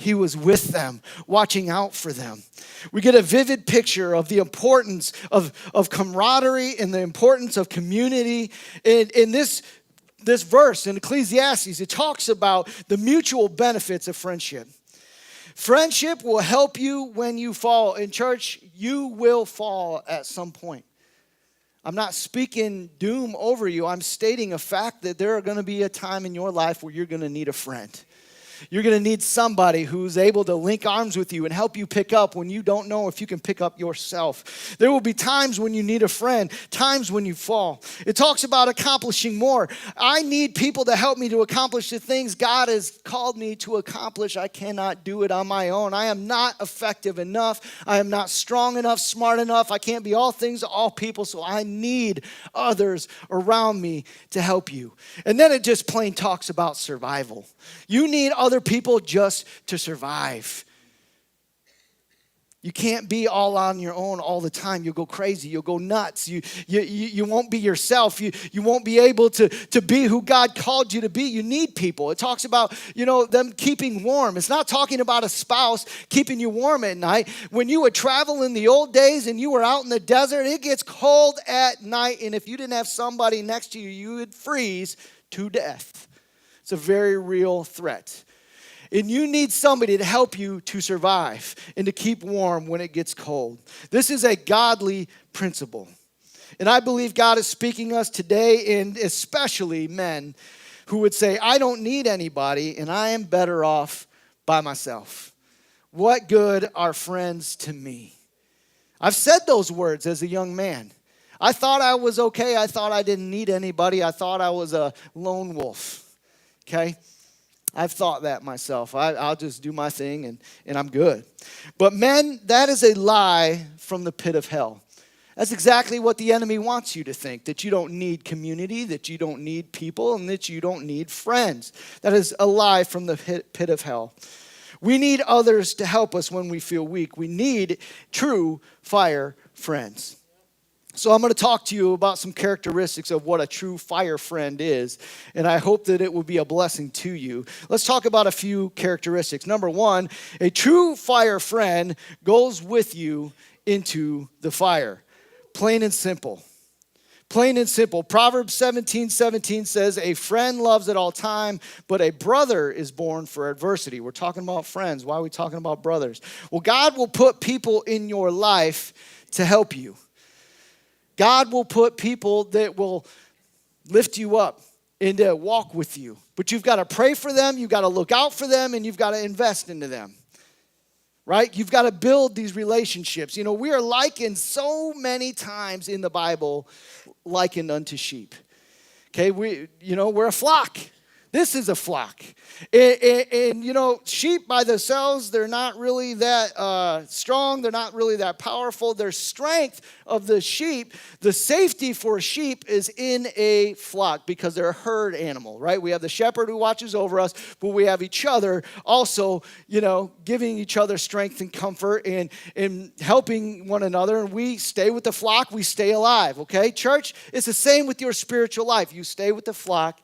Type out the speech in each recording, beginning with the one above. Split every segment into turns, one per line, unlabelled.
he was with them, watching out for them. We get a vivid picture of the importance of camaraderie and the importance of community. In this verse in Ecclesiastes, it talks about the mutual benefits of friendship. Friendship will help you when you fall. In church, you will fall at some point. I'm not speaking doom over you. I'm stating a fact that there are going to be a time in your life where you're going to need a friend. You're going to need somebody who's able to link arms with you and help you pick up when you don't know if you can pick up yourself. There will be times when you need a friend, times when you fall. It talks about accomplishing more. I need people to help me to accomplish the things God has called me to accomplish. I cannot do it on my own. I am not effective enough. I am not strong enough, smart enough. I can't be all things to all people, so I need others around me to help you. And then it just plain talks about survival. You need other people just to survive. You can't be all on your own all the time. You'll go crazy. You'll go nuts. You won't be yourself. You won't be able to be who God called you to be. You need people. It talks about, them keeping warm. It's not talking about a spouse keeping you warm at night. When you would travel in the old days and you were out in the desert, it gets cold at night. And if you didn't have somebody next to you, you would freeze to death. It's a very real threat. And you need somebody to help you to survive and to keep warm when it gets cold. This is a godly principle. And I believe God is speaking us today, and especially men who would say, I don't need anybody and I am better off by myself. What good are friends to me? I've said those words as a young man. I thought I was okay. I thought I didn't need anybody. I thought I was a lone wolf. Okay? I've thought that myself. I'll just do my thing and I'm good. But men, that is a lie from the pit of hell. That's exactly what the enemy wants you to think, that you don't need community, that you don't need people, and that you don't need friends. That is a lie from the pit of hell. We need others to help us when we feel weak. We need true fire friends. So I'm going to talk to you about some characteristics of what a true fire friend is, and I hope that it will be a blessing to you. Let's talk about a few characteristics. Number one, a true fire friend goes with you into the fire. Plain and simple. Plain and simple. Proverbs 17:17 says, a friend loves at all time, but a brother is born for adversity. We're talking about friends. Why are we talking about brothers? Well, God will put people in your life to help you. God will put people that will lift you up and to walk with you. But you've got to pray for them, you've got to look out for them, and you've got to invest into them. Right? You've got to build these relationships. We are likened so many times in the Bible, likened unto sheep. Okay, we're a flock. This is a flock. And sheep by themselves, they're not really that strong. They're not really that powerful. Their strength of the sheep, the safety for a sheep is in a flock because they're a herd animal, right? We have the shepherd who watches over us, but we have each other also, giving each other strength and comfort and helping one another. And we stay with the flock, we stay alive, okay? Church, it's the same with your spiritual life. You stay with the flock.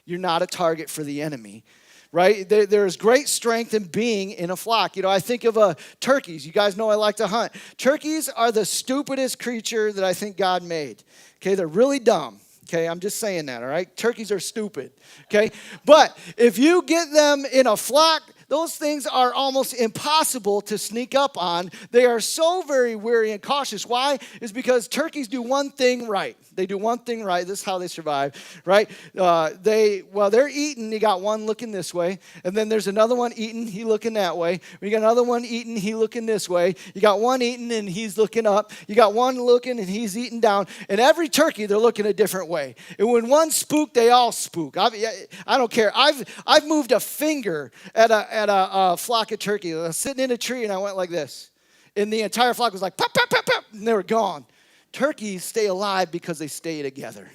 You're not a target for the enemy, right? There's great strength in being in a flock. I think of turkeys. You guys know I like to hunt. Turkeys are the stupidest creature that I think God made. Okay, they're really dumb. Okay, I'm just saying that, all right? Turkeys are stupid, okay? But if you get them in a flock, those things are almost impossible to sneak up on. They are so very wary and cautious. Why? Is because turkeys do one thing right. They do one thing right. This is how they survive, right? They're eating. You got one looking this way, and then there's another one eating. He looking that way. You got another one eating. He looking this way. You got one eating, and he's looking up. You got one looking, and he's eating down. And every turkey, they're looking a different way. And when one spook, they all spook. I don't care. I've moved a finger at a flock of turkeys. I was sitting in a tree, and I went like this. And the entire flock was like, pop, pop, pop, pop, and they were gone. Turkeys stay alive because they stay together.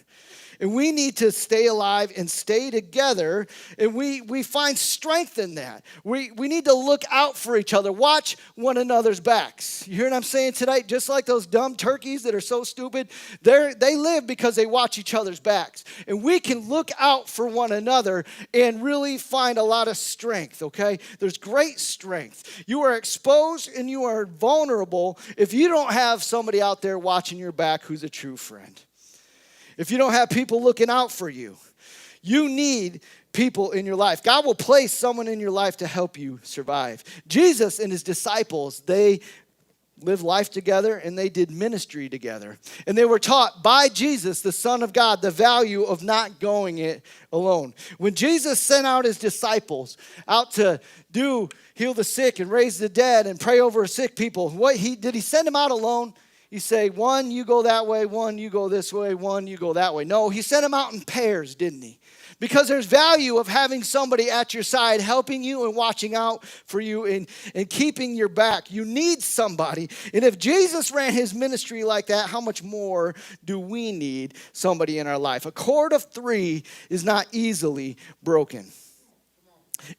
And we need to stay alive and stay together. And we find strength in that. We need to look out for each other. Watch one another's backs. You hear what I'm saying tonight? Just like those dumb turkeys that are so stupid, they live because they watch each other's backs. And we can look out for one another and really find a lot of strength, okay? There's great strength. You are exposed and you are vulnerable if you don't have somebody out there watching your back who's a true friend. If you don't have people looking out for you, you need people in your life. God will place someone in your life to help you survive. Jesus and his disciples, they lived life together and they did ministry together. And they were taught by Jesus, the Son of God, the value of not going it alone. When Jesus sent out his disciples out to heal the sick and raise the dead and pray over sick people, did he send them out alone? You say, one, you go that way, one, you go this way, one, you go that way. No, he sent them out in pairs, didn't he? Because there's value of having somebody at your side helping you and watching out for you and keeping your back. You need somebody. And if Jesus ran his ministry like that, how much more do we need somebody in our life? A cord of three is not easily broken.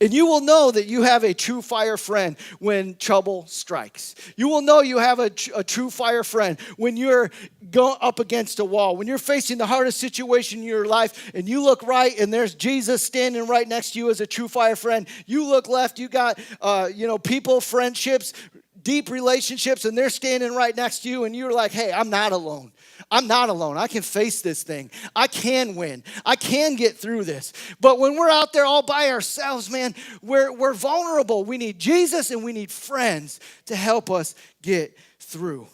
And you will know that you have a true fire friend when trouble strikes. You will know you have a true fire friend when you're going up against a wall, when you're facing the hardest situation in your life and you look right and there's Jesus standing right next to you as a true fire friend. You look left, you got people, friendships, deep relationships, and they're standing right next to you and you're like, hey, I'm not alone. I'm not alone. I can face this thing. I can win. I can get through this. But when we're out there all by ourselves, man, we're vulnerable. We need Jesus and we need friends to help us get through.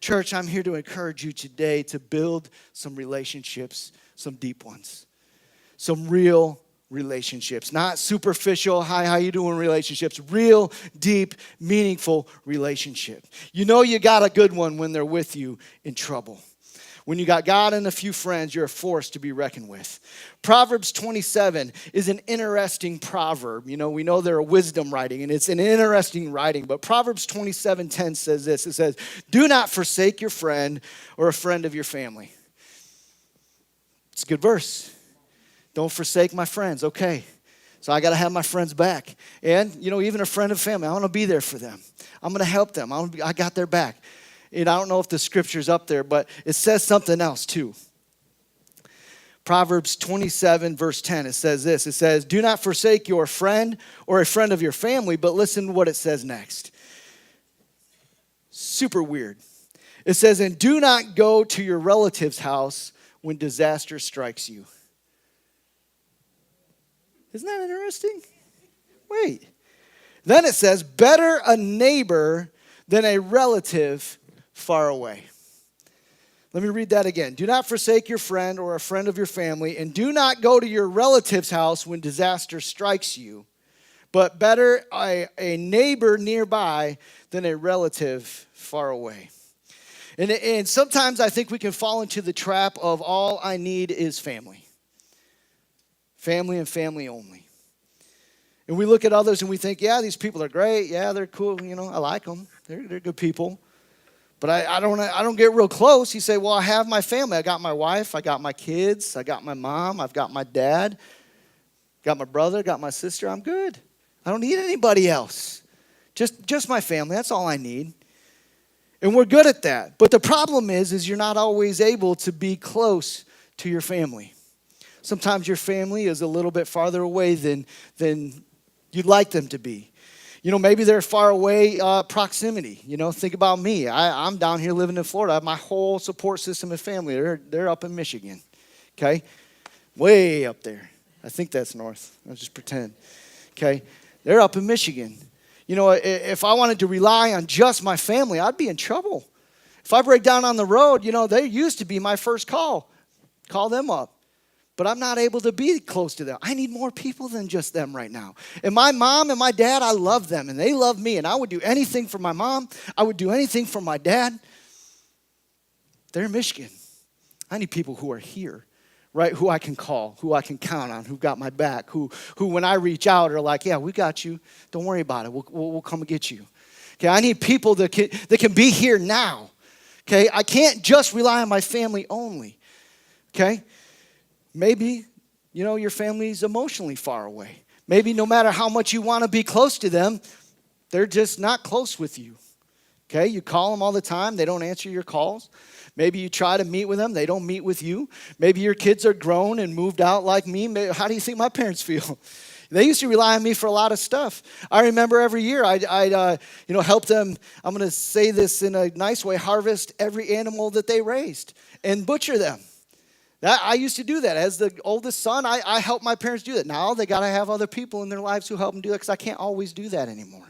Church, I'm here to encourage you today to build some relationships, some deep ones, some real relationships, not superficial, hi, how you doing relationships, real, deep, meaningful relationship. You know you got a good one when they're with you in trouble. When you got God and a few friends, you're a force to be reckoned with. Proverbs 27 is an interesting proverb. You know, we know they're a wisdom writing, and it's an interesting writing. But Proverbs 27:10 says this. It says, do not forsake your friend or a friend of your family. It's a good verse. Don't forsake my friends. Okay. So I got to have my friends back. And, even a friend of family, I want to be there for them. I'm going to help them. I got their back. And I don't know if the scripture's up there, but it says something else too. Proverbs 27, verse 10, it says this. It says, do not forsake your friend or a friend of your family, but listen to what it says next. Super weird. It says, and do not go to your relative's house when disaster strikes you. Isn't that interesting? Wait. Then it says, better a neighbor than a relative far away. Let me read that again. Do not forsake your friend or a friend of your family, and do not go to your relative's house when disaster strikes you, but better a neighbor nearby than a relative far away. And sometimes I think we can fall into the trap of all I need is family. Family and family only. And we look at others and we think, yeah, these people are great. Yeah, they're cool. I like them. They're good people. But I don't get real close. You say, well, I have my family. I got my wife. I got my kids. I got my mom. I've got my dad. Got my brother. Got my sister. I'm good. I don't need anybody else. Just my family. That's all I need. And we're good at that. But the problem is you're not always able to be close to your family. Sometimes your family is a little bit farther away than you'd like them to be. Maybe they're far away proximity. Think about me. I'm down here living in Florida. I have my whole support system and family. They're up in Michigan, okay? Way up there. I think that's north. I'll just pretend, okay? They're up in Michigan. If I wanted to rely on just my family, I'd be in trouble. If I break down on the road, they used to be my first call. Call them up. But I'm not able to be close to them. I need more people than just them right now. And my mom and my dad, I love them, and they love me, and I would do anything for my mom. I would do anything for my dad. They're in Michigan. I need people who are here, right, who I can call, who I can count on, who got my back, who when I reach out are like, yeah, we got you. Don't worry about it. We'll come and get you. Okay, I need people that can be here now. Okay, I can't just rely on my family only. Okay? Maybe, your family's emotionally far away. Maybe no matter how much you want to be close to them, they're just not close with you. Okay, you call them all the time, they don't answer your calls. Maybe you try to meet with them, they don't meet with you. Maybe your kids are grown and moved out like me. How do you think my parents feel? They used to rely on me for a lot of stuff. I remember every year I'd help them, I'm going to say this in a nice way, harvest every animal that they raised and butcher them. I used to do that. As the oldest son, I helped my parents do that. Now they got to have other people in their lives who help them do that because I can't always do that anymore.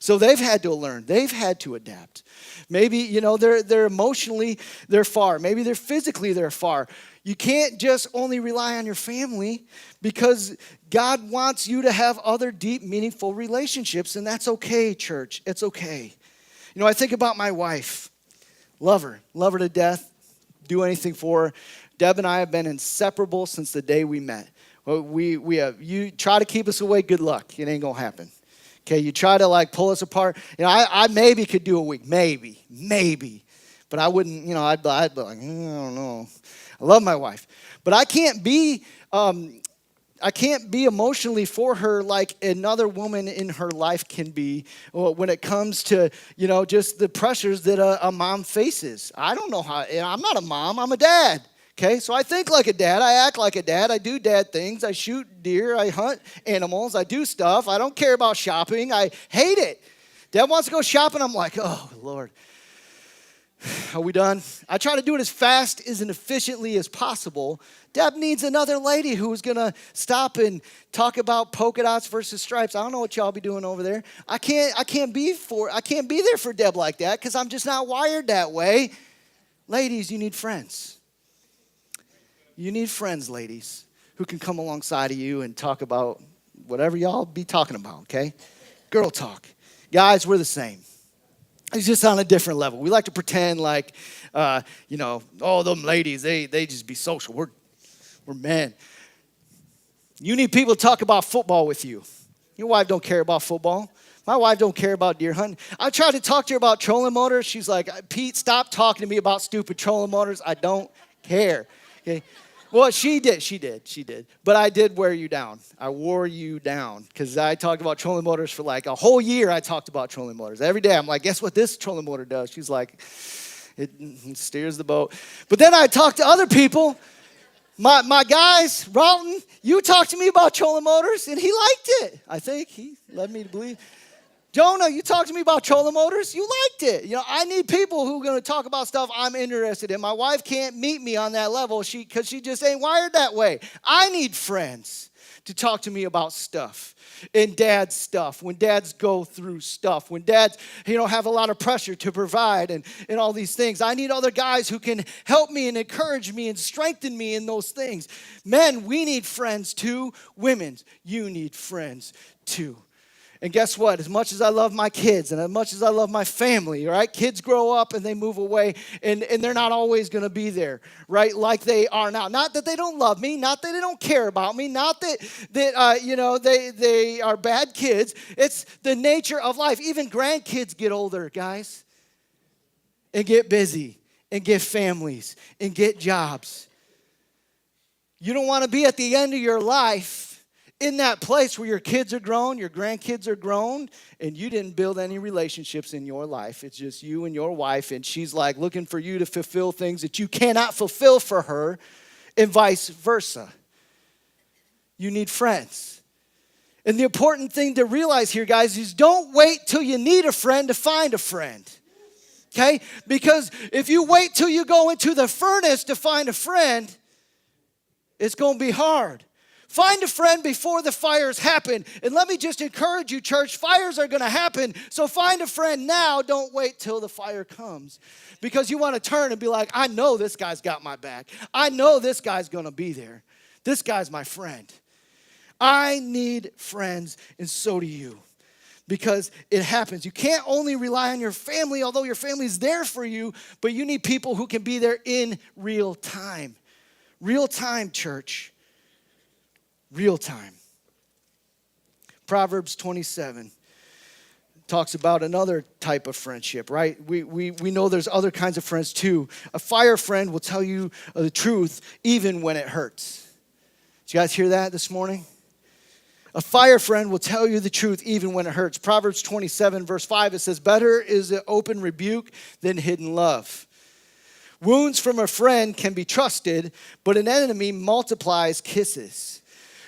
So they've had to learn. They've had to adapt. Maybe, they're emotionally, they're far. Maybe they're physically, they're far. You can't just only rely on your family because God wants you to have other deep, meaningful relationships, and that's okay, church. It's okay. I think about my wife. Love her to death, do anything for her. Deb and I have been inseparable since the day we met. We have. You try to keep us away, good luck. It ain't going to happen. Okay, you try to pull us apart. I maybe could do a week, maybe. But I wouldn't, I'd be like, I don't know. I love my wife. But I can't be emotionally for her like another woman in her life can be when it comes to, just the pressures that a mom faces. I don't know how, I'm not a mom, I'm a dad. Okay, so I think like a dad, I act like a dad, I do dad things, I shoot deer, I hunt animals, I do stuff, I don't care about shopping, I hate it. Dad wants to go shopping, I'm like, oh, Lord, are we done? I try to do it as fast and efficiently as possible. Deb needs another lady who's going to stop and talk about polka dots versus stripes. I don't know what y'all be doing over there. I can't be there for Deb like that because I'm just not wired that way. Ladies, you need friends. You need friends, ladies, who can come alongside of you and talk about whatever y'all be talking about, okay? Girl talk. Guys, we're the same. It's just on a different level. We like to pretend like, them ladies, they just be social. We're men. You need people to talk about football with you. Your wife don't care about football. My wife don't care about deer hunting. I tried to talk to her about trolling motors. She's like, Pete, stop talking to me about stupid trolling motors. I don't care. Okay. Well, she did. But I did wear you down. I wore you down because I talked about trolling motors for like a whole year. I talked about trolling motors. Every day I'm like, guess what this trolling motor does? She's like, it steers the boat. But then I talked to other people. My guys, Ralton, you talked to me about trolling motors and he liked it. I think he led me to believe. Jonah, you talked to me about trolling motors. You liked it. I need people who are going to talk about stuff I'm interested in. My wife can't meet me on that level because she just ain't wired that way. I need friends to talk to me about stuff and dad's stuff. When dads go through stuff. When dads, have a lot of pressure to provide and all these things. I need other guys who can help me and encourage me and strengthen me in those things. Men, we need friends too. Women, you need friends too. And guess what? As much as I love my kids and as much as I love my family, right? Kids grow up and they move away and they're not always going to be there, right? Like they are now. Not that they don't love me, not that they don't care about me, not that they are bad kids. It's the nature of life. Even grandkids get older, guys, and get busy and get families and get jobs. You don't want to be at the end of your life in that place where your kids are grown, your grandkids are grown, and you didn't build any relationships in your life. It's just you and your wife, and she's like looking for you to fulfill things that you cannot fulfill for her, and vice versa. You need friends. And the important thing to realize here, guys, is don't wait till you need a friend to find a friend. Okay? Because if you wait till you go into the furnace to find a friend, it's going to be hard. Find a friend before the fires happen. And let me just encourage you, church, fires are going to happen. So find a friend now. Don't wait till the fire comes. Because you want to turn and be like, I know this guy's got my back. I know this guy's going to be there. This guy's my friend. I need friends, and so do you. Because it happens. You can't only rely on your family, although your family's there for you, but you need people who can be there in real time. Real time, church. Real time. Proverbs 27. talks about another type of friendship, right? We know there's other kinds of friends too. A fire friend will tell you the truth even when it hurts. Did you guys hear that this morning? A fire friend will tell you the truth even when it hurts. Proverbs 27 verse 5, it says, better is an open rebuke than hidden love. Wounds from a friend can be trusted, but an enemy multiplies kisses.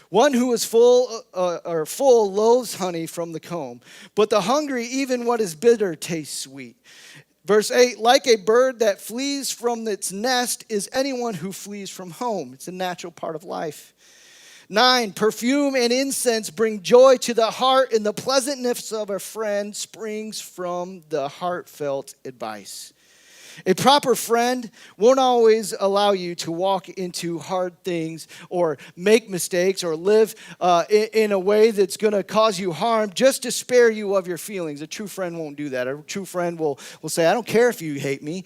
One who is full loathes honey from the comb, but the hungry, even what is bitter, tastes sweet. Verse 8, like a bird that flees from its nest is anyone who flees from home. It's a natural part of life. 9, perfume and incense bring joy to the heart, and the pleasantness of a friend springs from the heartfelt advice. A proper friend won't always allow you to walk into hard things or make mistakes or live in a way that's going to cause you harm just to spare you of your feelings. A true friend won't do that. A true friend will say, I don't care if you hate me.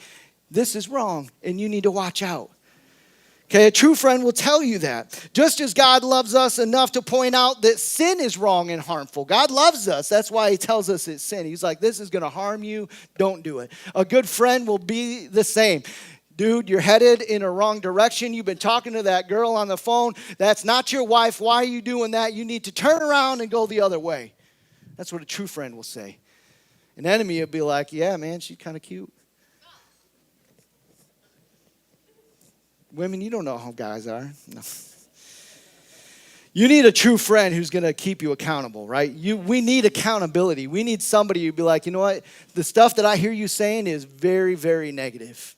This is wrong, and you need to watch out. Okay, a true friend will tell you that. Just as God loves us enough to point out that sin is wrong and harmful. God loves us. That's why he tells us it's sin. He's like, this is going to harm you. Don't do it. A good friend will be the same. Dude, you're headed in a wrong direction. You've been talking to that girl on the phone. That's not your wife. Why are you doing that? You need to turn around and go the other way. That's what a true friend will say. An enemy will be like, yeah, man, she's kind of cute. Women, you don't know how guys are. No. You need a true friend who's going to keep you accountable, right? We need accountability. We need somebody who'd be like, you know what? The stuff that I hear you saying is very, very negative.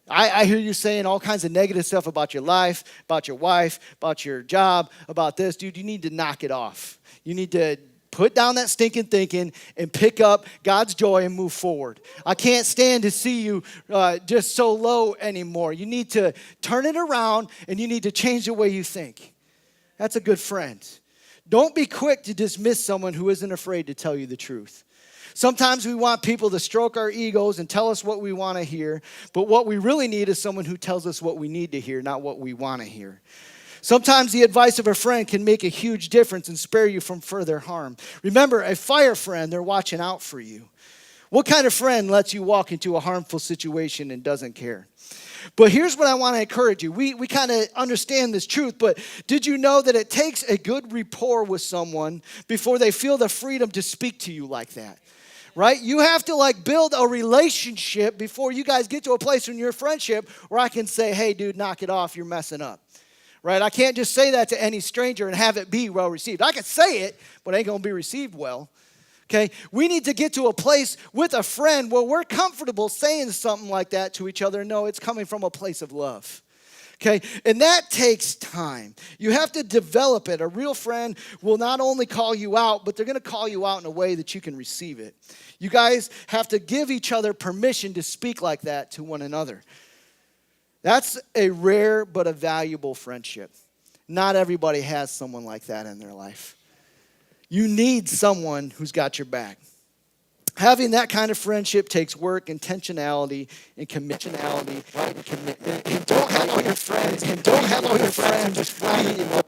I hear you saying all kinds of negative stuff about your life, about your wife, about your job, about this. Dude, you need to knock it off. You need to put down that stinking thinking and pick up God's joy and move forward. I can't stand to see you just so low anymore. You need to turn it around, and you need to change the way you think. That's a good friend. Don't be quick to dismiss someone who isn't afraid to tell you the truth. Sometimes we want people to stroke our egos and tell us what we want to hear, but what we really need is someone who tells us what we need to hear, not what we want to hear. Sometimes the advice of a friend can make a huge difference and spare you from further harm. Remember, a fire friend, they're watching out for you. What kind of friend lets you walk into a harmful situation and doesn't care? But here's what I want to encourage you. We kind of understand this truth, but did you know that it takes a good rapport with someone before they feel the freedom to speak to you like that? Right? You have to build a relationship before you guys get to a place in your friendship where I can say, hey, dude, knock it off. You're messing up. Right? I can't just say that to any stranger and have it be well received. I can say it, but it ain't going to be received well. Okay? We need to get to a place with a friend where we're comfortable saying something like that to each other. No, it's coming from a place of love. Okay? And that takes time. You have to develop it. A real friend will not only call you out, but they're going to call you out in a way that you can receive it. You guys have to give each other permission to speak like that to one another. That's a rare but a valuable friendship. Not everybody has someone like that in their life. You need someone who's got your back. Having that kind of friendship takes work, intentionality, and commitment. Right? And commitment. And don't have all your friends. And don't have all your friends just fly.